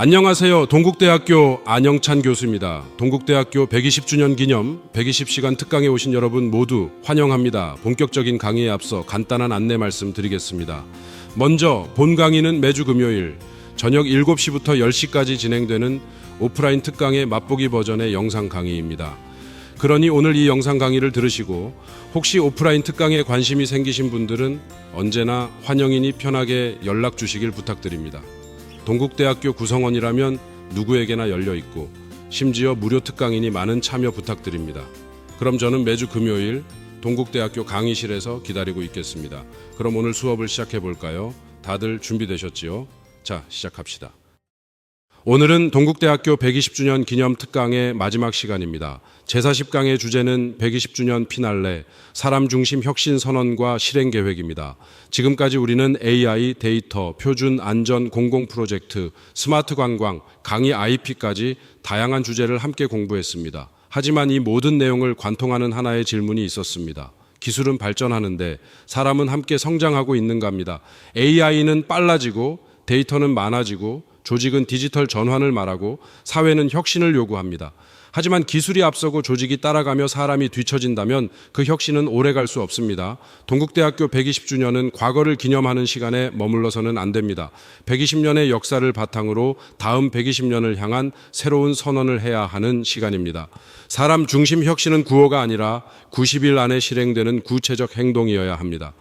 안녕하세요. 동국대학교 안영찬 교수입니다. 동국대학교 120주년 기념 120시간 특강에 오신 여러분 모두 환영합니다. 본격적인 강의에 앞서 간단한 안내 말씀드리겠습니다. 먼저 본 강의는 매주 금요일 저녁 7시부터 10시까지 진행되는 오프라인 특강의 맛보기 버전의 영상 강의입니다. 그러니 오늘 이 영상 강의를 들으시고 혹시 오프라인 특강에 관심이 생기신 분들은 언제나 환영이니 편하게 연락 주시길 부탁드립니다. 동국대학교 구성원이라면 누구에게나 열려있고 심지어 무료 특강이니 많은 참여 부탁드립니다. 그럼 저는 매주 금요일 동국대학교 강의실에서 기다리고 있겠습니다. 그럼 오늘 수업을 시작해 볼까요? 다들 준비되셨지요? 자, 시작합시다. 오늘은 동국대학교 120주년 기념 특강의 마지막 시간입니다. 제40강의 주제는 120주년 피날레, 사람 중심 혁신 선언과 실행 계획입니다. 지금까지 우리는 AI, 데이터, 표준 안전 공공 프로젝트, 스마트 관광, 강의 IP까지 다양한 주제를 함께 공부했습니다. 하지만 이 모든 내용을 관통하는 하나의 질문이 있었습니다. 기술은 발전하는데 사람은 함께 성장하고 있는가입니다. AI는 빨라지고 데이터는 많아지고 조직은 디지털 전환을 말하고 사회는 혁신을 요구합니다. 하지만 기술이 앞서고 조직이 따라가며 사람이 뒤처진다면 그 혁신은 오래 갈 수 없습니다. 동국대학교 120주년은 과거를 기념하는 시간에 머물러서는 안 됩니다. 120년의 역사를 바탕으로 다음 120년을 향한 새로운 선언을 해야 하는 시간입니다. 사람 중심 혁신은 구호가 아니라 90일 안에 실행되는 구체적 행동이어야 합니다.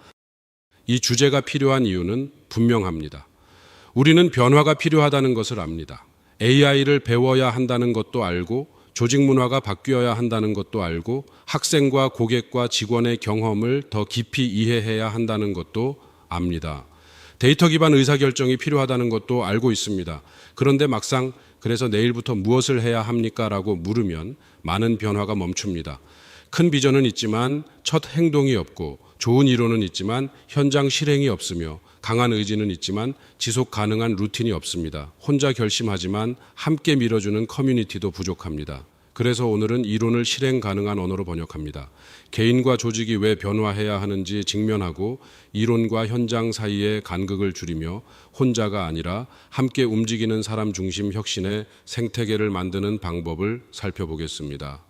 이 주제가 필요한 이유는 분명합니다. 우리는 변화가 필요하다는 것을 압니다. AI를 배워야 한다는 것도 알고 조직 문화가 바뀌어야 한다는 것도 알고 학생과 고객과 직원의 경험을 더 깊이 이해해야 한다는 것도 압니다. 데이터 기반 의사결정이 필요하다는 것도 알고 있습니다. 그런데 막상 그래서 내일부터 무엇을 해야 합니까? 라고 물으면 많은 변화가 멈춥니다. 큰 비전은 있지만 첫 행동이 없고 좋은 이론은 있지만 현장 실행이 없으며 강한 의지는 있지만 지속 가능한 루틴이 없습니다. 혼자 결심하지만 함께 밀어주는 커뮤니티도 부족합니다. 그래서 오늘은 이론을 실행 가능한 언어로 번역합니다. 개인과 조직이 왜 변화해야 하는지 직면하고 이론과 현장 사이의 간극을 줄이며 혼자가 아니라 함께 움직이는 사람 중심 혁신의 생태계를 만드는 방법을 살펴보겠습니다.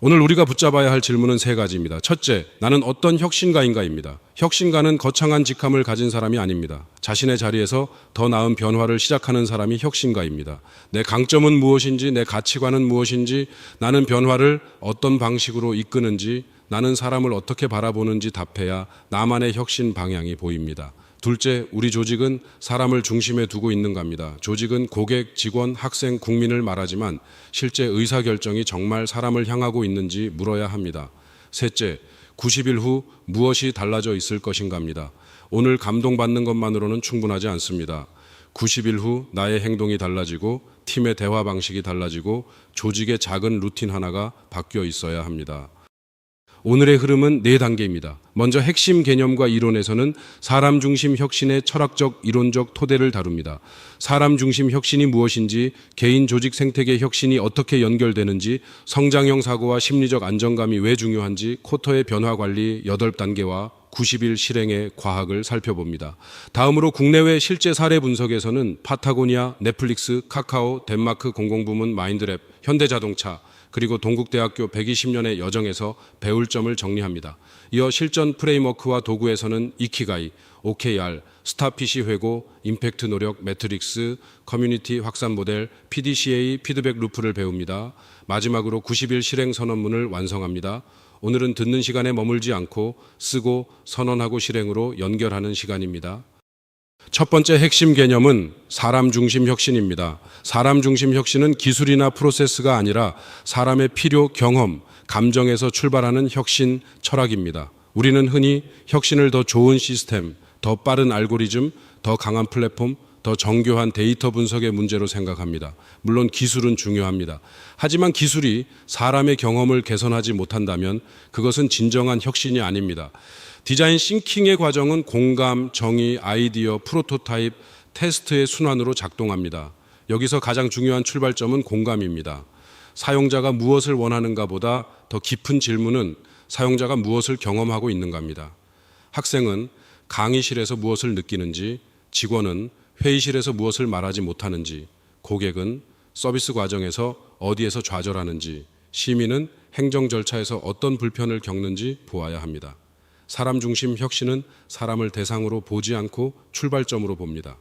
오늘 우리가 붙잡아야 할 질문은 세 가지입니다. 첫째, 나는 어떤 혁신가인가입니다. 혁신가는 거창한 직함을 가진 사람이 아닙니다. 자신의 자리에서 더 나은 변화를 시작하는 사람이 혁신가입니다. 내 강점은 무엇인지, 내 가치관은 무엇인지, 나는 변화를 어떤 방식으로 이끄는지, 나는 사람을 어떻게 바라보는지 답해야 나만의 혁신 방향이 보입니다. 둘째, 우리 조직은 사람을 중심에 두고 있는가입니다. 조직은 고객, 직원, 학생, 국민을 말하지만 실제 의사결정이 정말 사람을 향하고 있는지 물어야 합니다. 셋째, 90일 후 무엇이 달라져 있을 것인가입니다. 오늘 감동받는 것만으로는 충분하지 않습니다. 90일 후 나의 행동이 달라지고 팀의 대화 방식이 달라지고 조직의 작은 루틴 하나가 바뀌어 있어야 합니다. 오늘의 흐름은 4단계입니다. 먼저 핵심 개념과 이론에서는 사람 중심 혁신의 철학적, 이론적 토대를 다룹니다. 사람 중심 혁신이 무엇인지, 개인 조직 생태계 혁신이 어떻게 연결되는지, 성장형 사고와 심리적 안정감이 왜 중요한지, 쿼터의 변화 관리 8단계와 90일 실행의 과학을 살펴봅니다. 다음으로 국내외 실제 사례 분석에서는 파타고니아, 넷플릭스, 카카오, 덴마크 공공부문 마인드랩, 현대자동차, 그리고 동국대학교 120년의 여정에서 배울 점을 정리합니다. 이어 실전 프레임워크와 도구에서는 이키가이, OKR, 스타피시 회고, 임팩트 노력, 매트릭스, 커뮤니티 확산 모델, PDCA, 피드백 루프를 배웁니다. 마지막으로 90일 실행 선언문을 완성합니다. 오늘은 듣는 시간에 머물지 않고 쓰고 선언하고 실행으로 연결하는 시간입니다. 첫 번째 핵심 개념은 사람 중심 혁신입니다. 사람 중심 혁신은 기술이나 프로세스가 아니라 사람의 필요, 경험, 감정에서 출발하는 혁신 철학입니다. 우리는 흔히 혁신을 더 좋은 시스템, 더 빠른 알고리즘, 더 강한 플랫폼, 더 정교한 데이터 분석의 문제로 생각합니다. 물론 기술은 중요합니다. 하지만 기술이 사람의 경험을 개선하지 못한다면 그것은 진정한 혁신이 아닙니다. 디자인 싱킹의 과정은 공감, 정의, 아이디어, 프로토타입, 테스트의 순환으로 작동합니다. 여기서 가장 중요한 출발점은 공감입니다. 사용자가 무엇을 원하는가 보다 더 깊은 질문은 사용자가 무엇을 경험하고 있는가입니다. 학생은 강의실에서 무엇을 느끼는지, 직원은 회의실에서 무엇을 말하지 못하는지, 고객은 서비스 과정에서 어디에서 좌절하는지, 시민은 행정 절차에서 어떤 불편을 겪는지 보아야 합니다. 사람 중심 혁신은 사람을 대상으로 보지 않고 출발점으로 봅니다.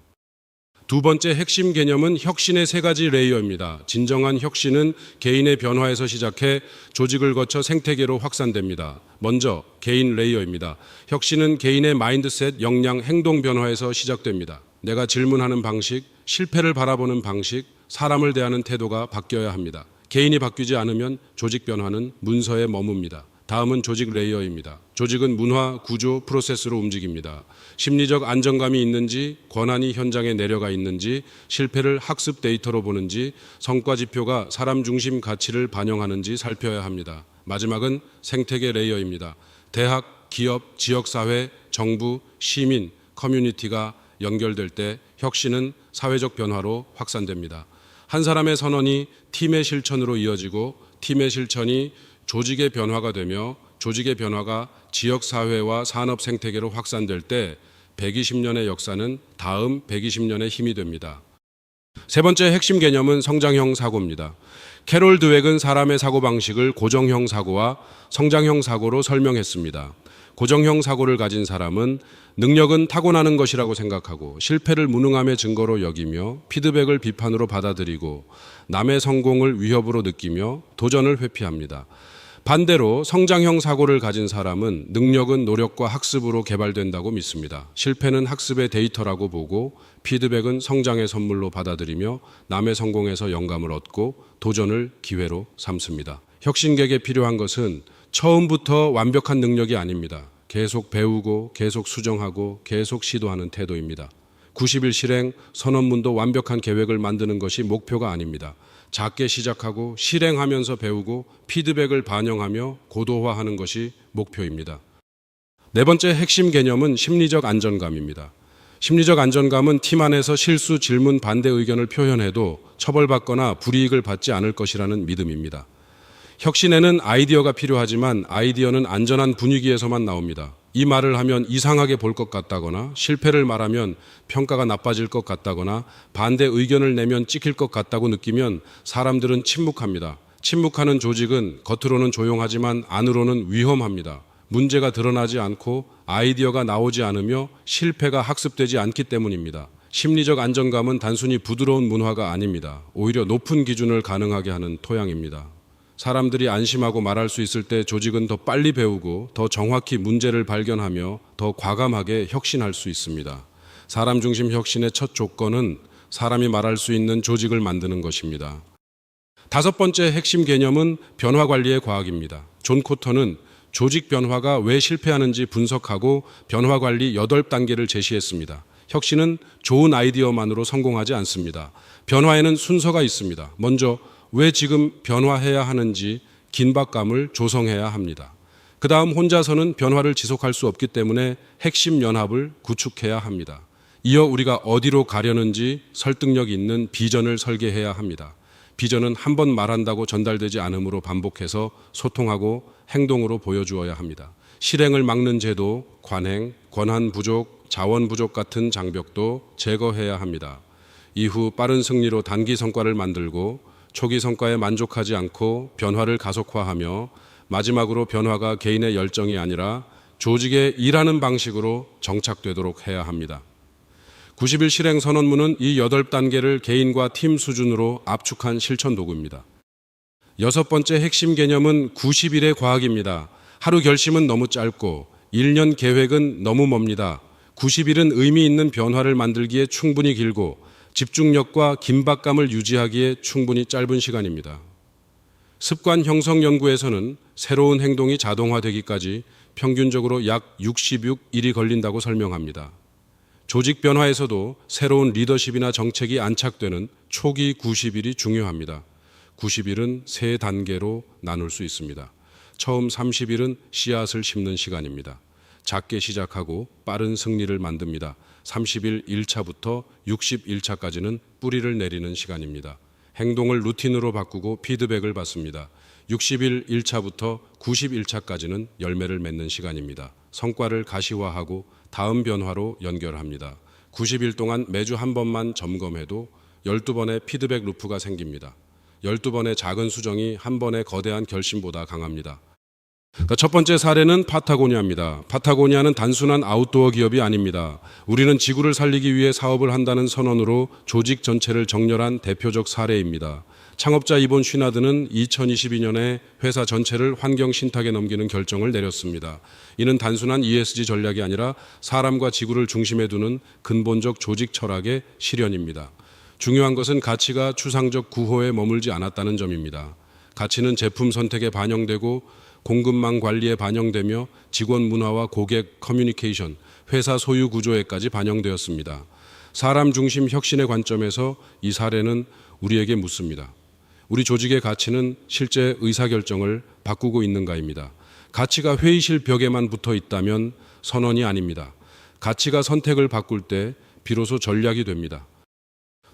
두 번째 핵심 개념은 혁신의 세 가지 레이어입니다. 진정한 혁신은 개인의 변화에서 시작해 조직을 거쳐 생태계로 확산됩니다. 먼저 개인 레이어입니다. 혁신은 개인의 마인드셋, 역량, 행동 변화에서 시작됩니다. 내가 질문하는 방식, 실패를 바라보는 방식, 사람을 대하는 태도가 바뀌어야 합니다. 개인이 바뀌지 않으면 조직 변화는 문서에 머뭅니다. 다음은 조직 레이어입니다. 조직은 문화, 구조, 프로세스로 움직입니다. 심리적 안정감이 있는지, 권한이 현장에 내려가 있는지, 실패를 학습 데이터로 보는지, 성과 지표가 사람 중심 가치를 반영하는지 살펴야 합니다. 마지막은 생태계 레이어입니다. 대학, 기업, 지역사회, 정부, 시민, 커뮤니티가 연결될 때 혁신은 사회적 변화로 확산됩니다. 한 사람의 선언이 팀의 실천으로 이어지고 팀의 실천이 조직의 변화가 되며 조직의 변화가 지역사회와 산업 생태계로 확산될 때 120년의 역사는 다음 120년의 힘이 됩니다. 세 번째 핵심 개념은 성장형 사고입니다. 캐롤 드웩은 사람의 사고방식을 고정형 사고와 성장형 사고로 설명했습니다. 고정형 사고를 가진 사람은 능력은 타고나는 것이라고 생각하고 실패를 무능함의 증거로 여기며 피드백을 비판으로 받아들이고 남의 성공을 위협으로 느끼며 도전을 회피합니다. 반대로 성장형 사고를 가진 사람은 능력은 노력과 학습으로 개발된다고 믿습니다. 실패는 학습의 데이터라고 보고 피드백은 성장의 선물로 받아들이며 남의 성공에서 영감을 얻고 도전을 기회로 삼습니다. 혁신객에 필요한 것은 처음부터 완벽한 능력이 아닙니다. 계속 배우고 계속 수정하고 계속 시도하는 태도입니다. 90일 실행 선언문도 완벽한 계획을 만드는 것이 목표가 아닙니다. 작게 시작하고 실행하면서 배우고 피드백을 반영하며 고도화하는 것이 목표입니다. 네 번째 핵심 개념은 심리적 안정감입니다. 심리적 안정감은 팀 안에서 실수, 질문, 반대 의견을 표현해도 처벌받거나 불이익을 받지 않을 것이라는 믿음입니다. 혁신에는 아이디어가 필요하지만 아이디어는 안전한 분위기에서만 나옵니다. 이 말을 하면 이상하게 볼 것 같다거나 실패를 말하면 평가가 나빠질 것 같다거나 반대 의견을 내면 찍힐 것 같다고 느끼면 사람들은 침묵합니다. 침묵하는 조직은 겉으로는 조용하지만 안으로는 위험합니다. 문제가 드러나지 않고 아이디어가 나오지 않으며 실패가 학습되지 않기 때문입니다. 심리적 안정감은 단순히 부드러운 문화가 아닙니다. 오히려 높은 기준을 가능하게 하는 토양입니다. 사람들이 안심하고 말할 수 있을 때 조직은 더 빨리 배우고 더 정확히 문제를 발견하며 더 과감하게 혁신할 수 있습니다. 사람 중심 혁신의 첫 조건은 사람이 말할 수 있는 조직을 만드는 것입니다. 다섯 번째 핵심 개념은 변화 관리의 과학입니다. 존 코터는 조직 변화가 왜 실패하는지 분석하고 변화 관리 8단계를 제시했습니다. 혁신은 좋은 아이디어만으로 성공하지 않습니다. 변화에는 순서가 있습니다. 먼저 왜 지금 변화해야 하는지 긴박감을 조성해야 합니다. 그 다음 혼자서는 변화를 지속할 수 없기 때문에 핵심 연합을 구축해야 합니다. 이어 우리가 어디로 가려는지 설득력 있는 비전을 설계해야 합니다. 비전은 한 번 말한다고 전달되지 않으므로 반복해서 소통하고 행동으로 보여주어야 합니다. 실행을 막는 제도, 관행, 권한 부족, 자원 부족 같은 장벽도 제거해야 합니다. 이후 빠른 승리로 단기 성과를 만들고 초기 성과에 만족하지 않고 변화를 가속화하며 마지막으로 변화가 개인의 열정이 아니라 조직의 일하는 방식으로 정착되도록 해야 합니다. 90일 실행 선언문은 이 8단계를 개인과 팀 수준으로 압축한 실천 도구입니다. 여섯 번째 핵심 개념은 90일의 과학입니다. 하루 결심은 너무 짧고 1년 계획은 너무 멉니다. 90일은 의미 있는 변화를 만들기에 충분히 길고 집중력과 긴박감을 유지하기에 충분히 짧은 시간입니다. 습관 형성 연구에서는 새로운 행동이 자동화되기까지 평균적으로 약 66일이 걸린다고 설명합니다. 조직 변화에서도 새로운 리더십이나 정책이 안착되는 초기 90일이 중요합니다. 90일은 세 단계로 나눌 수 있습니다. 처음 30일은 씨앗을 심는 시간입니다. 작게 시작하고 빠른 승리를 만듭니다. 30일 1차부터 61차까지는 뿌리를 내리는 시간입니다. 행동을 루틴으로 바꾸고 피드백을 받습니다. 60일 1차부터 91차까지는 열매를 맺는 시간입니다. 성과를 가시화하고 다음 변화로 연결합니다. 90일 동안 매주 한 번만 점검해도 12번의 피드백 루프가 생깁니다. 12번의 작은 수정이 한 번의 거대한 결심보다 강합니다. 첫 번째 사례는 파타고니아입니다. 파타고니아는 단순한 아웃도어 기업이 아닙니다. 우리는 지구를 살리기 위해 사업을 한다는 선언으로 조직 전체를 정렬한 대표적 사례입니다. 창업자 이본 쉬나드는 2022년에 회사 전체를 환경 신탁에 넘기는 결정을 내렸습니다. 이는 단순한 ESG 전략이 아니라 사람과 지구를 중심에 두는 근본적 조직 철학의 실현입니다. 중요한 것은 가치가 추상적 구호에 머물지 않았다는 점입니다. 가치는 제품 선택에 반영되고 공급망 관리에 반영되며 직원 문화와 고객 커뮤니케이션, 회사 소유 구조에까지 반영되었습니다. 사람 중심 혁신의 관점에서 이 사례는 우리에게 묻습니다. 우리 조직의 가치는 실제 의사결정을 바꾸고 있는가입니다. 가치가 회의실 벽에만 붙어 있다면 선언이 아닙니다. 가치가 선택을 바꿀 때 비로소 전략이 됩니다.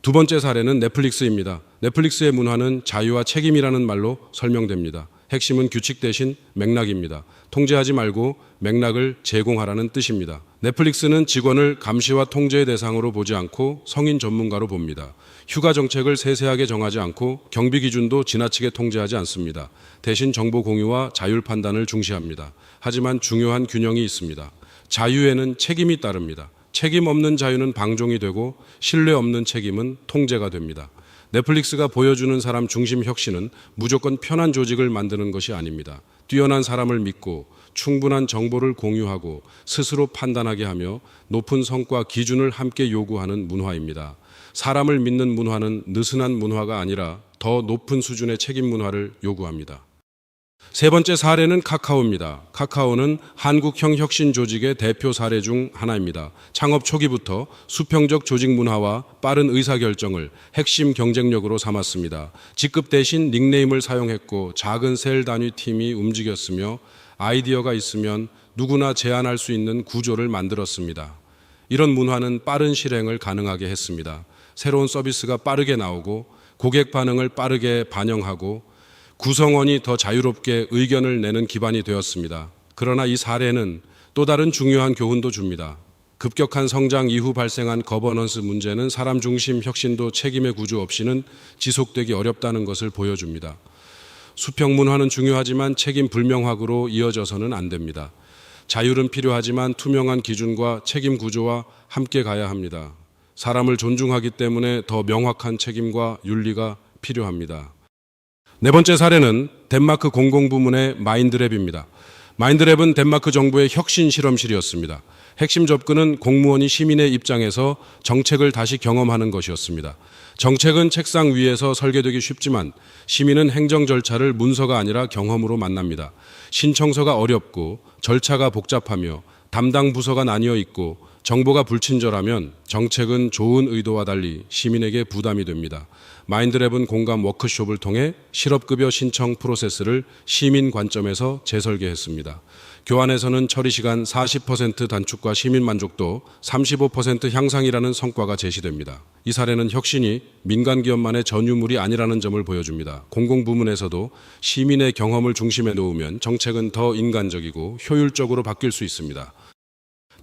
두 번째 사례는 넷플릭스입니다. 넷플릭스의 문화는 자유와 책임이라는 말로 설명됩니다. 핵심은 규칙 대신 맥락입니다. 통제하지 말고 맥락을 제공하라는 뜻입니다. 넷플릭스는 직원을 감시와 통제의 대상으로 보지 않고 성인 전문가로 봅니다. 휴가 정책을 세세하게 정하지 않고 경비 기준도 지나치게 통제하지 않습니다. 대신 정보 공유와 자율 판단을 중시합니다. 하지만 중요한 균형이 있습니다. 자유에는 책임이 따릅니다. 책임 없는 자유는 방종이 되고 신뢰 없는 책임은 통제가 됩니다. 넷플릭스가 보여주는 사람 중심 혁신은 무조건 편한 조직을 만드는 것이 아닙니다. 뛰어난 사람을 믿고 충분한 정보를 공유하고 스스로 판단하게 하며 높은 성과 기준을 함께 요구하는 문화입니다. 사람을 믿는 문화는 느슨한 문화가 아니라 더 높은 수준의 책임 문화를 요구합니다. 세 번째 사례는 카카오입니다. 카카오는 한국형 혁신 조직의 대표 사례 중 하나입니다. 창업 초기부터 수평적 조직 문화와 빠른 의사결정을 핵심 경쟁력으로 삼았습니다. 직급 대신 닉네임을 사용했고 작은 셀 단위 팀이 움직였으며 아이디어가 있으면 누구나 제안할 수 있는 구조를 만들었습니다. 이런 문화는 빠른 실행을 가능하게 했습니다. 새로운 서비스가 빠르게 나오고 고객 반응을 빠르게 반영하고 구성원이 더 자유롭게 의견을 내는 기반이 되었습니다. 그러나 이 사례는 또 다른 중요한 교훈도 줍니다. 급격한 성장 이후 발생한 거버넌스 문제는 사람 중심 혁신도 책임의 구조 없이는 지속되기 어렵다는 것을 보여줍니다. 수평 문화는 중요하지만 책임 불명확으로 이어져서는 안 됩니다. 자율은 필요하지만 투명한 기준과 책임 구조와 함께 가야 합니다. 사람을 존중하기 때문에 더 명확한 책임과 윤리가 필요합니다. 네 번째 사례는 덴마크 공공부문의 마인드랩입니다. 마인드랩은 덴마크 정부의 혁신 실험실이었습니다. 핵심 접근은 공무원이 시민의 입장에서 정책을 다시 경험하는 것이었습니다. 정책은 책상 위에서 설계되기 쉽지만 시민은 행정 절차를 문서가 아니라 경험으로 만납니다. 신청서가 어렵고 절차가 복잡하며 담당 부서가 나뉘어 있고 정보가 불친절하면 정책은 좋은 의도와 달리 시민에게 부담이 됩니다. 마인드랩은 공감 워크숍을 통해 실업급여 신청 프로세스를 시민 관점에서 재설계했습니다. 교환에서는 처리 시간 40% 단축과 시민 만족도 35% 향상이라는 성과가 제시됩니다. 이 사례는 혁신이 민간 기업만의 전유물이 아니라는 점을 보여줍니다. 공공부문에서도 시민의 경험을 중심에 놓으면 정책은 더 인간적이고 효율적으로 바뀔 수 있습니다.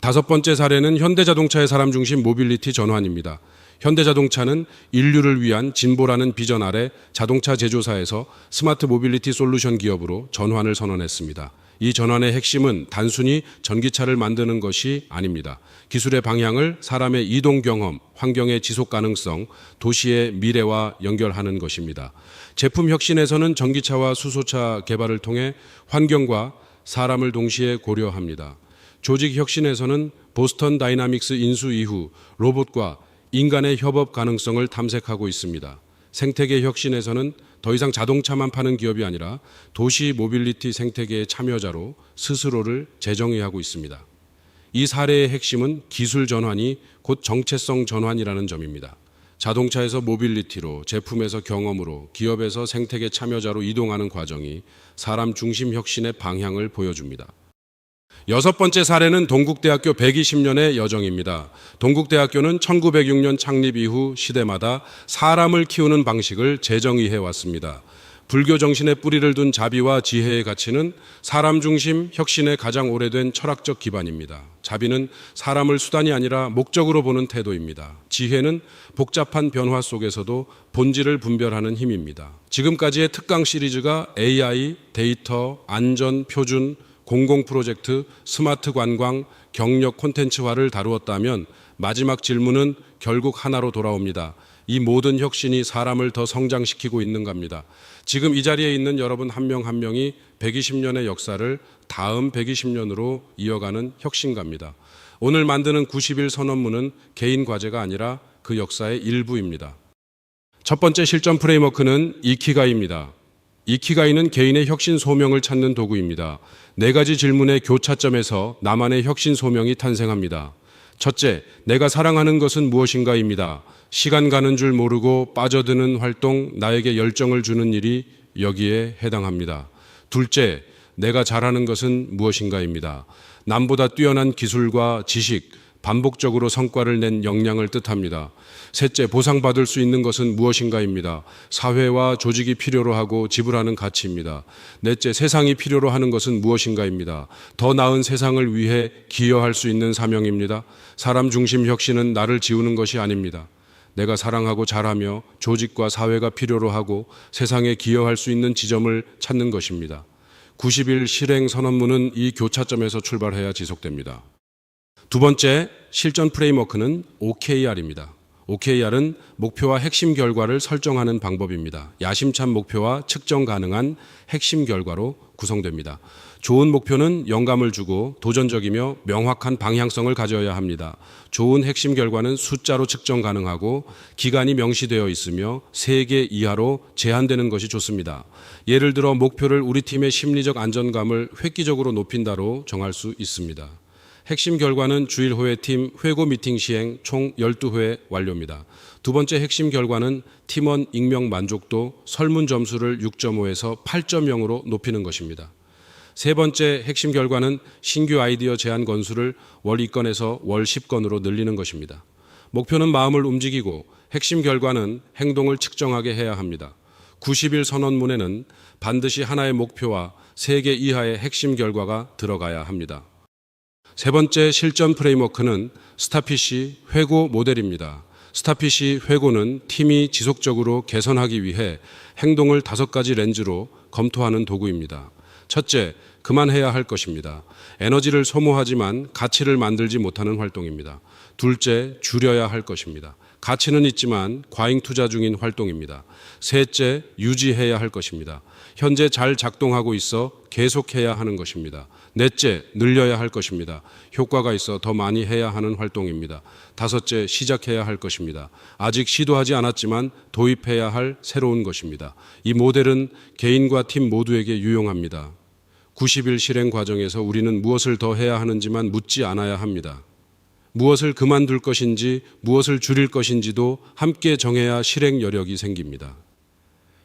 다섯 번째 사례는 현대자동차의 사람 중심 모빌리티 전환입니다. 현대자동차는 인류를 위한 진보라는 비전 아래 자동차 제조사에서 스마트 모빌리티 솔루션 기업으로 전환을 선언했습니다. 이 전환의 핵심은 단순히 전기차를 만드는 것이 아닙니다. 기술의 방향을 사람의 이동 경험, 환경의 지속 가능성, 도시의 미래와 연결하는 것입니다. 제품 혁신에서는 전기차와 수소차 개발을 통해 환경과 사람을 동시에 고려합니다. 조직 혁신에서는 보스턴 다이나믹스 인수 이후 로봇과 인간의 협업 가능성을 탐색하고 있습니다. 생태계 혁신에서는 더 이상 자동차만 파는 기업이 아니라 도시 모빌리티 생태계의 참여자로 스스로를 재정의하고 있습니다. 이 사례의 핵심은 기술 전환이 곧 정체성 전환이라는 점입니다. 자동차에서 모빌리티로, 제품에서 경험으로, 기업에서 생태계 참여자로 이동하는 과정이 사람 중심 혁신의 방향을 보여줍니다. 여섯 번째 사례는 동국대학교 120년의 여정입니다. 동국대학교는 1906년 창립 이후 시대마다 사람을 키우는 방식을 재정의해 왔습니다. 불교 정신에 뿌리를 둔 자비와 지혜의 가치는 사람 중심 혁신의 가장 오래된 철학적 기반입니다. 자비는 사람을 수단이 아니라 목적으로 보는 태도입니다. 지혜는 복잡한 변화 속에서도 본질을 분별하는 힘입니다. 지금까지의 특강 시리즈가 AI, 데이터, 안전, 표준, 공공 프로젝트, 스마트 관광, 경력 콘텐츠화를 다루었다면 마지막 질문은 결국 하나로 돌아옵니다. 이 모든 혁신이 사람을 더 성장시키고 있는가입니다. 지금 이 자리에 있는 여러분 한 명 한 명이 120년의 역사를 다음 120년으로 이어가는 혁신가입니다. 오늘 만드는 90일 선언문은 개인 과제가 아니라 그 역사의 일부입니다. 첫 번째 실전 프레임워크는 이키가이입니다. 이키가이는 개인의 혁신 소명을 찾는 도구입니다. 4가지 질문의 교차점에서 나만의 혁신 소명이 탄생합니다. 첫째, 내가 사랑하는 것은 무엇인가입니다. 시간 가는 줄 모르고 빠져드는 활동, 나에게 열정을 주는 일이 여기에 해당합니다. 둘째, 내가 잘하는 것은 무엇인가입니다. 남보다 뛰어난 기술과 지식, 반복적으로 성과를 낸 역량을 뜻합니다. 셋째, 보상받을 수 있는 것은 무엇인가입니다. 사회와 조직이 필요로 하고 지불하는 가치입니다. 넷째, 세상이 필요로 하는 것은 무엇인가입니다. 더 나은 세상을 위해 기여할 수 있는 사명입니다. 사람 중심 혁신은 나를 지우는 것이 아닙니다. 내가 사랑하고 잘하며 조직과 사회가 필요로 하고 세상에 기여할 수 있는 지점을 찾는 것입니다. 90일 실행 선언문은 이 교차점에서 출발해야 지속됩니다. 두 번째 실전 프레임워크는 OKR입니다. OKR은 목표와 핵심 결과를 설정하는 방법입니다. 야심찬 목표와 측정 가능한 핵심 결과로 구성됩니다. 좋은 목표는 영감을 주고 도전적이며 명확한 방향성을 가져야 합니다. 좋은 핵심 결과는 숫자로 측정 가능하고 기간이 명시되어 있으며 3개 이하로 제한되는 것이 좋습니다. 예를 들어 목표를 우리 팀의 심리적 안정감을 획기적으로 높인다로 정할 수 있습니다. 핵심 결과는 주일 후에 팀 회고 미팅 시행 총 12회 완료입니다. 두 번째 핵심 결과는 팀원 익명 만족도 설문 점수를 6.5에서 8.0으로 높이는 것입니다. 세 번째 핵심 결과는 신규 아이디어 제안 건수를 월 2건에서 월 10건으로 늘리는 것입니다. 목표는 마음을 움직이고 핵심 결과는 행동을 측정하게 해야 합니다. 90일 선언문에는 반드시 하나의 목표와 3개 이하의 핵심 결과가 들어가야 합니다. 세 번째 실전 프레임워크는 스타피시 회고 모델입니다. 스타피시 회고는 팀이 지속적으로 개선하기 위해 행동을 5가지 렌즈로 검토하는 도구입니다. 첫째, 그만해야 할 것입니다. 에너지를 소모하지만 가치를 만들지 못하는 활동입니다. 둘째, 줄여야 할 것입니다. 가치는 있지만 과잉 투자 중인 활동입니다. 셋째, 유지해야 할 것입니다. 현재 잘 작동하고 있어 계속해야 하는 것입니다. 넷째, 늘려야 할 것입니다. 효과가 있어 더 많이 해야 하는 활동입니다. 다섯째, 시작해야 할 것입니다. 아직 시도하지 않았지만 도입해야 할 새로운 것입니다. 이 모델은 개인과 팀 모두에게 유용합니다. 90일 실행 과정에서 우리는 무엇을 더 해야 하는지만 묻지 않아야 합니다. 무엇을 그만둘 것인지, 무엇을 줄일 것인지도 함께 정해야 실행 여력이 생깁니다.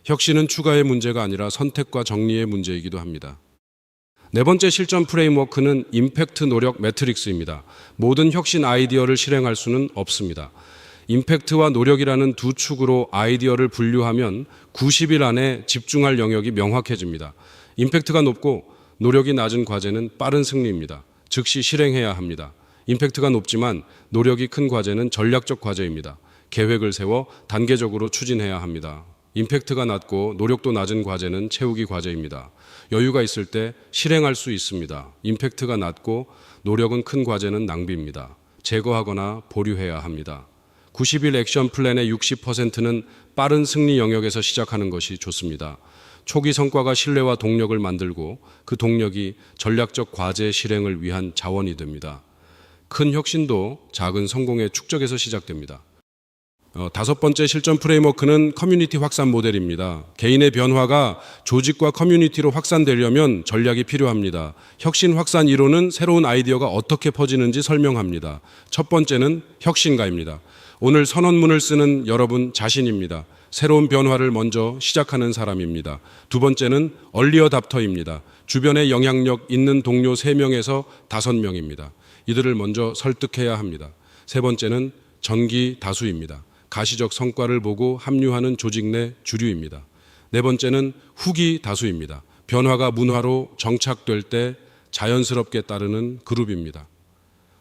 혁신은 추가의 문제가 아니라 선택과 정리의 문제이기도 합니다. 네 번째 실전 프레임워크는 임팩트 노력 매트릭스입니다. 모든 혁신 아이디어를 실행할 수는 없습니다. 임팩트와 노력이라는 두 축으로 아이디어를 분류하면 90일 안에 집중할 영역이 명확해집니다. 임팩트가 높고 노력이 낮은 과제는 빠른 승리입니다. 즉시 실행해야 합니다. 임팩트가 높지만 노력이 큰 과제는 전략적 과제입니다. 계획을 세워 단계적으로 추진해야 합니다. 임팩트가 낮고 노력도 낮은 과제는 채우기 과제입니다. 여유가 있을 때 실행할 수 있습니다. 임팩트가 낮고 노력은 큰 과제는 낭비입니다. 제거하거나 보류해야 합니다. 90일 액션 플랜의 60%는 빠른 승리 영역에서 시작하는 것이 좋습니다. 초기 성과가 신뢰와 동력을 만들고 그 동력이 전략적 과제 실행을 위한 자원이 됩니다. 큰 혁신도 작은 성공의 축적에서 시작됩니다. 다섯 번째 실전 프레임워크는 커뮤니티 확산 모델입니다. 개인의 변화가 조직과 커뮤니티로 확산되려면 전략이 필요합니다. 혁신 확산 이론은 새로운 아이디어가 어떻게 퍼지는지 설명합니다. 첫 번째는 혁신가입니다. 오늘 선언문을 쓰는 여러분 자신입니다. 새로운 변화를 먼저 시작하는 사람입니다. 두 번째는 얼리어답터입니다. 주변에 영향력 있는 동료 3명에서 5명입니다. 이들을 먼저 설득해야 합니다. 세 번째는 전기 다수입니다. 가시적 성과를 보고 합류하는 조직 내 주류입니다. 네 번째는 후기 다수입니다. 변화가 문화로 정착될 때 자연스럽게 따르는 그룹입니다.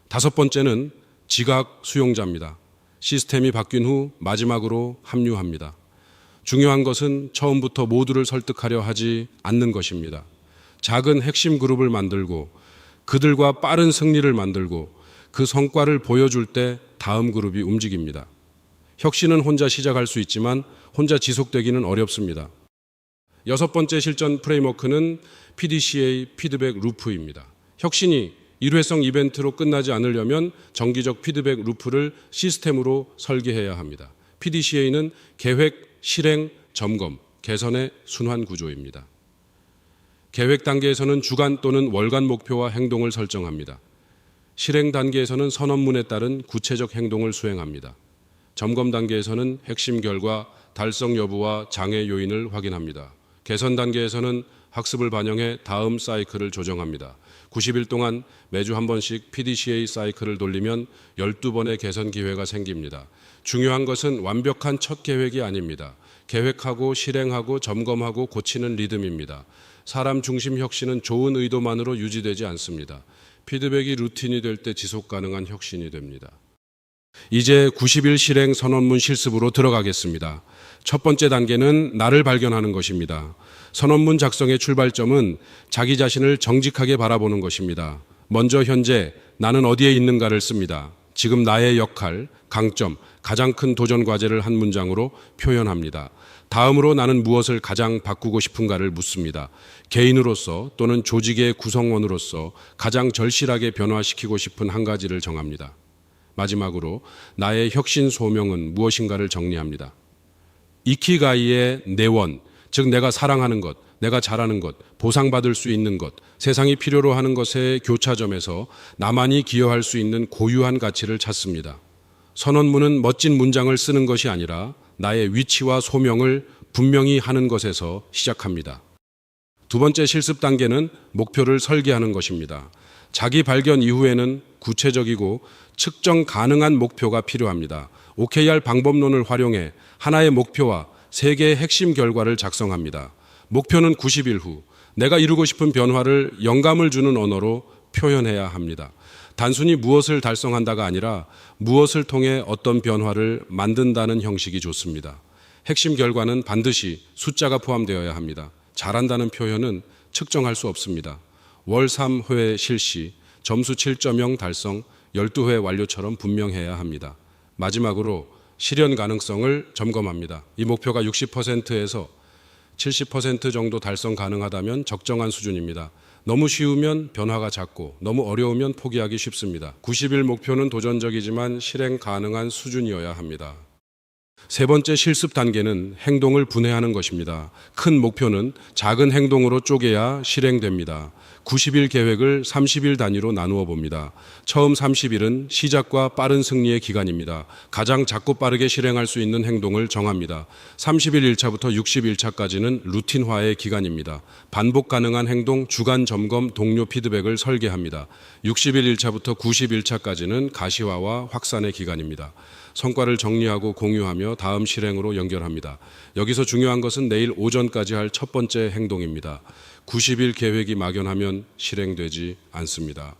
다섯 번째는 지각 수용자입니다. 시스템이 바뀐 후 마지막으로 합류합니다. 중요한 것은 처음부터 모두를 설득하려 하지 않는 것입니다. 작은 핵심 그룹을 만들고 그들과 빠른 승리를 만들고 그 성과를 보여줄 때 다음 그룹이 움직입니다. 혁신은 혼자 시작할 수 있지만 혼자 지속되기는 어렵습니다. 여섯 번째 실전 프레임워크는 PDCA 피드백 루프입니다. 혁신이 일회성 이벤트로 끝나지 않으려면 정기적 피드백 루프를 시스템으로 설계해야 합니다. PDCA는 계획, 실행, 점검, 개선의 순환 구조입니다. 계획 단계에서는 주간 또는 월간 목표와 행동을 설정합니다. 실행 단계에서는 선언문에 따른 구체적 행동을 수행합니다. 점검 단계에서는 핵심 결과, 달성 여부와 장애 요인을 확인합니다. 개선 단계에서는 학습을 반영해 다음 사이클을 조정합니다. 90일 동안 매주 한 번씩 PDCA 사이클을 돌리면 12번의 개선 기회가 생깁니다. 중요한 것은 완벽한 첫 계획이 아닙니다. 계획하고 실행하고 점검하고 고치는 리듬입니다. 사람 중심 혁신은 좋은 의도만으로 유지되지 않습니다. 피드백이 루틴이 될 때 지속 가능한 혁신이 됩니다. 이제 90일 실행 선언문 실습으로 들어가겠습니다. 첫 번째 단계는 나를 발견하는 것입니다. 선언문 작성의 출발점은 자기 자신을 정직하게 바라보는 것입니다. 먼저 현재 나는 어디에 있는가를 씁니다. 지금 나의 역할, 강점, 가장 큰 도전 과제를 한 문장으로 표현합니다. 다음으로 나는 무엇을 가장 바꾸고 싶은가를 묻습니다. 개인으로서 또는 조직의 구성원으로서 가장 절실하게 변화시키고 싶은 한 가지를 정합니다. 마지막으로 나의 혁신 소명은 무엇인가를 정리합니다. 이키가이의 내원, 즉 내가 사랑하는 것, 내가 잘하는 것, 보상받을 수 있는 것, 세상이 필요로 하는 것의 교차점에서 나만이 기여할 수 있는 고유한 가치를 찾습니다. 선언문은 멋진 문장을 쓰는 것이 아니라 나의 위치와 소명을 분명히 하는 것에서 시작합니다. 두 번째 실습 단계는 목표를 설계하는 것입니다. 자기 발견 이후에는 구체적이고 측정 가능한 목표가 필요합니다. OKR 방법론을 활용해 하나의 목표와 세 개의 핵심 결과를 작성합니다. 목표는 90일 후 내가 이루고 싶은 변화를 영감을 주는 언어로 표현해야 합니다. 단순히 무엇을 달성한다가 아니라 무엇을 통해 어떤 변화를 만든다는 형식이 좋습니다. 핵심 결과는 반드시 숫자가 포함되어야 합니다. 잘한다는 표현은 측정할 수 없습니다. 월 3회 실시, 점수 7.0 달성, 12회 완료처럼 분명해야 합니다. 마지막으로 실현 가능성을 점검합니다. 이 목표가 60%에서 70% 정도 달성 가능하다면 적정한 수준입니다. 너무 쉬우면 변화가 작고 너무 어려우면 포기하기 쉽습니다. 90일 목표는 도전적이지만 실행 가능한 수준이어야 합니다. 세 번째 실습 단계는 행동을 분해하는 것입니다. 큰 목표는 작은 행동으로 쪼개야 실행됩니다. 90일 계획을 30일 단위로 나누어 봅니다. 처음 30일은 시작과 빠른 승리의 기간입니다. 가장 작고 빠르게 실행할 수 있는 행동을 정합니다. 30일 1차부터 60일차까지는 루틴화의 기간입니다. 반복 가능한 행동, 주간 점검, 동료 피드백을 설계합니다. 60일 1차부터 90일차까지는 가시화와 확산의 기간입니다. 성과를 정리하고 공유하며 다음 실행으로 연결합니다. 여기서 중요한 것은 내일 오전까지 할 첫 번째 행동입니다. 90일 계획이 막연하면 실행되지 않습니다.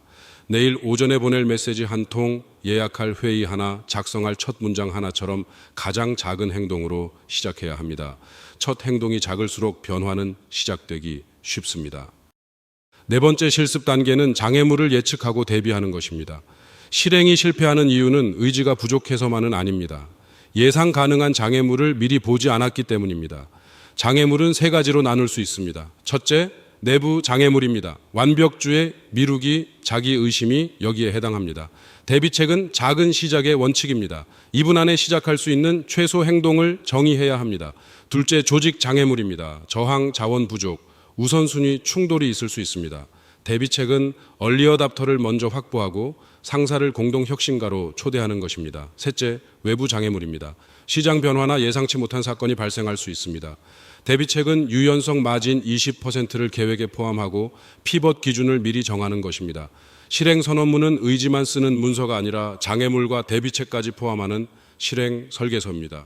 내일 오전에 보낼 메시지 한 통, 예약할 회의 하나, 작성할 첫 문장 하나처럼 가장 작은 행동으로 시작해야 합니다. 첫 행동이 작을수록 변화는 시작되기 쉽습니다. 네 번째 실습 단계는 장애물을 예측하고 대비하는 것입니다. 실행이 실패하는 이유는 의지가 부족해서만은 아닙니다. 예상 가능한 장애물을 미리 보지 않았기 때문입니다. 장애물은 세 가지로 나눌 수 있습니다. 첫째, 내부 장애물입니다. 완벽주의, 미루기, 자기의심이 여기에 해당합니다. 대비책은 작은 시작의 원칙입니다. 2분 안에 시작할 수 있는 최소 행동을 정의해야 합니다. 둘째, 조직 장애물입니다. 저항, 자원 부족, 우선순위 충돌이 있을 수 있습니다. 대비책은 얼리 어답터를 먼저 확보하고 상사를 공동 혁신가로 초대하는 것입니다. 셋째, 외부 장애물입니다. 시장 변화나 예상치 못한 사건이 발생할 수 있습니다. 대비책은 유연성 마진 20%를 계획에 포함하고 피벗 기준을 미리 정하는 것입니다. 실행 선언문은 의지만 쓰는 문서가 아니라 장애물과 대비책까지 포함하는 실행 설계서입니다.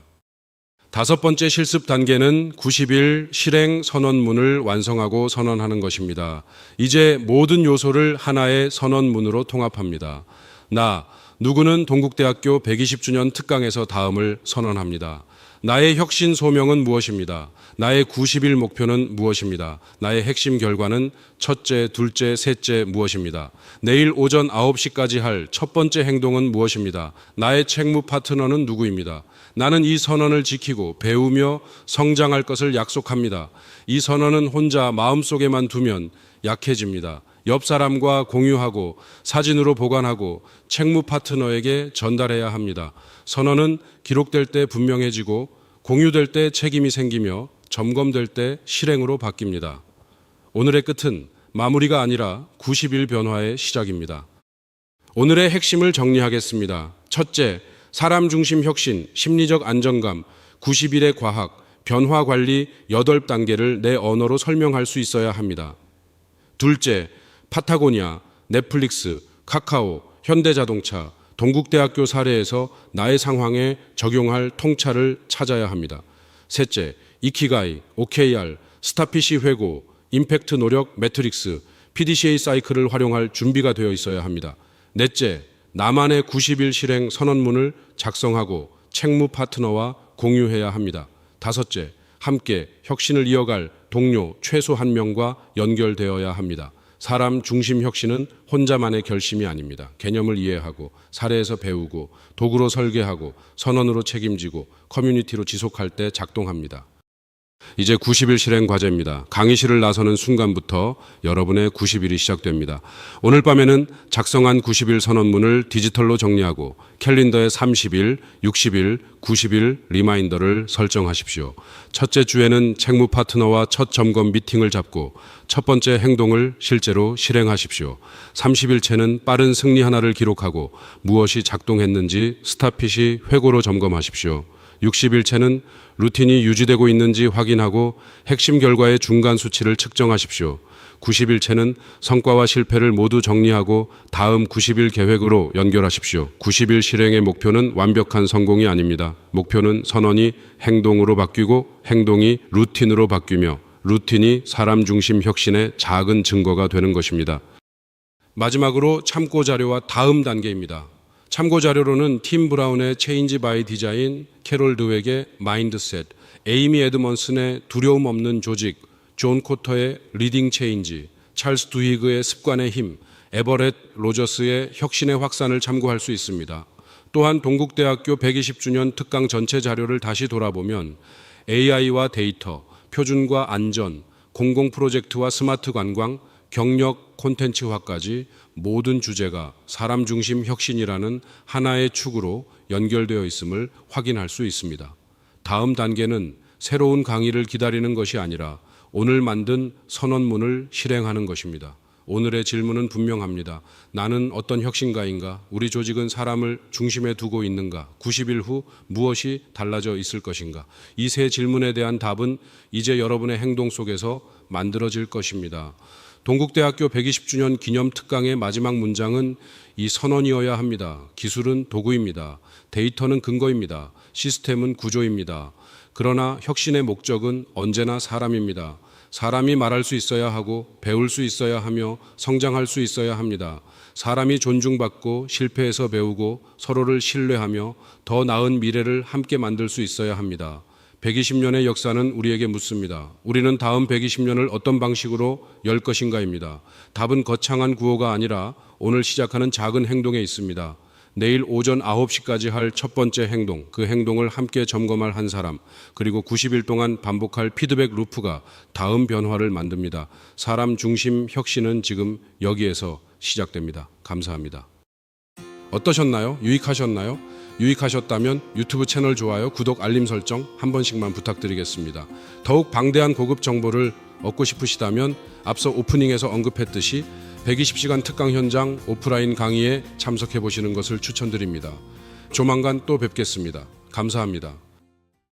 5번째 실습 단계는 90일 실행 선언문을 완성하고 선언하는 것입니다. 이제 모든 요소를 하나의 선언문으로 통합합니다. 누구는 동국대학교 120주년 특강에서 다음을 선언합니다. 나의 혁신 소명은 무엇입니다. 나의 90일 목표는 무엇입니다. 나의 핵심 결과는 첫째, 둘째, 셋째 무엇입니다. 내일 오전 9시까지 할 첫 번째 행동은 무엇입니다. 나의 책무 파트너는 누구입니다. 나는 이 선언을 지키고 배우며 성장할 것을 약속합니다. 이 선언은 혼자 마음속에만 두면 약해집니다. 옆 사람과 공유하고 사진으로 보관하고 책무 파트너에게 전달해야 합니다. 선언은 기록될 때 분명해지고 공유될 때 책임이 생기며 점검될 때 실행으로 바뀝니다. 오늘의 끝은 마무리가 아니라 90일 변화의 시작입니다. 오늘의 핵심을 정리하겠습니다. 첫째, 사람 중심 혁신, 심리적 안정감, 90일의 과학, 변화 관리 8단계를 내 언어로 설명할 수 있어야 합니다. 둘째, 파타고니아, 넷플릭스, 카카오, 현대자동차, 동국대학교 사례에서 나의 상황에 적용할 통찰을 찾아야 합니다. 셋째, 이키가이, OKR, 스타피시 회고, 임팩트 노력 매트릭스, PDCA 사이클을 활용할 준비가 되어 있어야 합니다. 넷째, 나만의 90일 실행 선언문을 작성하고 책무 파트너와 공유해야 합니다. 다섯째, 함께 혁신을 이어갈 동료 최소 1명과 연결되어야 합니다. 사람 중심 혁신은 혼자만의 결심이 아닙니다. 개념을 이해하고 사례에서 배우고 도구로 설계하고 선언으로 책임지고 커뮤니티로 지속할 때 작동합니다. 이제 90일 실행 과제입니다. 강의실을 나서는 순간부터 여러분의 90일이 시작됩니다. 오늘 밤에는 작성한 90일 선언문을 디지털로 정리하고 캘린더에 30일, 60일, 90일 리마인더를 설정하십시오. 첫째 주에는 책무 파트너와 첫 점검 미팅을 잡고 첫 번째 행동을 실제로 실행하십시오. 30일째는 빠른 승리 하나를 기록하고 무엇이 작동했는지 스타핏이 회고로 점검하십시오. 60일째는 루틴이 유지되고 있는지 확인하고 핵심 결과의 중간 수치를 측정하십시오. 90일째는 성과와 실패를 모두 정리하고 다음 90일 계획으로 연결하십시오. 90일 실행의 목표는 완벽한 성공이 아닙니다. 목표는 선언이 행동으로 바뀌고 행동이 루틴으로 바뀌며 루틴이 사람 중심 혁신의 작은 증거가 되는 것입니다. 마지막으로 참고 자료와 다음 단계입니다. 참고 자료로는 팀 브라운의 체인지 바이 디자인, 캐롤 드웩의 마인드셋, 에이미 에드먼슨의 두려움 없는 조직, 존 코터의 리딩 체인지, 찰스 두히그의 습관의 힘, 에버렛 로저스의 혁신의 확산을 참고할 수 있습니다. 또한 동국대학교 120주년 특강 전체 자료를 다시 돌아보면 AI와 데이터, 표준과 안전, 공공 프로젝트와 스마트 관광, 경력 콘텐츠화까지 모든 주제가 사람 중심 혁신이라는 하나의 축으로 연결되어 있음을 확인할 수 있습니다. 다음 단계는 새로운 강의를 기다리는 것이 아니라 오늘 만든 선언문을 실행하는 것입니다. 오늘의 질문은 분명합니다. 나는 어떤 혁신가인가? 우리 조직은 사람을 중심에 두고 있는가? 90일 후 무엇이 달라져 있을 것인가? 이 세 질문에 대한 답은 이제 여러분의 행동 속에서 만들어질 것입니다. 동국대학교 120주년 기념 특강의 마지막 문장은 이 선언이어야 합니다. 기술은 도구입니다. 데이터는 근거입니다. 시스템은 구조입니다. 그러나 혁신의 목적은 언제나 사람입니다. 사람이 말할 수 있어야 하고 배울 수 있어야 하며 성장할 수 있어야 합니다. 사람이 존중받고 실패해서 배우고 서로를 신뢰하며 더 나은 미래를 함께 만들 수 있어야 합니다. 120년의 역사는 우리에게 묻습니다. 우리는 다음 120년을 어떤 방식으로 열 것인가입니다. 답은 거창한 구호가 아니라 오늘 시작하는 작은 행동에 있습니다. 내일 오전 9시까지 할 첫 번째 행동, 그 행동을 함께 점검할 한 사람, 그리고 90일 동안 반복할 피드백 루프가 다음 변화를 만듭니다. 사람 중심 혁신은 지금 여기에서 시작됩니다. 감사합니다. 어떠셨나요? 유익하셨나요? 유익하셨다면 유튜브 채널 좋아요, 구독, 알림 설정 한 번씩만 부탁드리겠습니다. 더욱 방대한 고급 정보를 얻고 싶으시다면 앞서 오프닝에서 언급했듯이 120시간 특강 현장 오프라인 강의에 참석해 보시는 것을 추천드립니다. 조만간 또 뵙겠습니다. 감사합니다.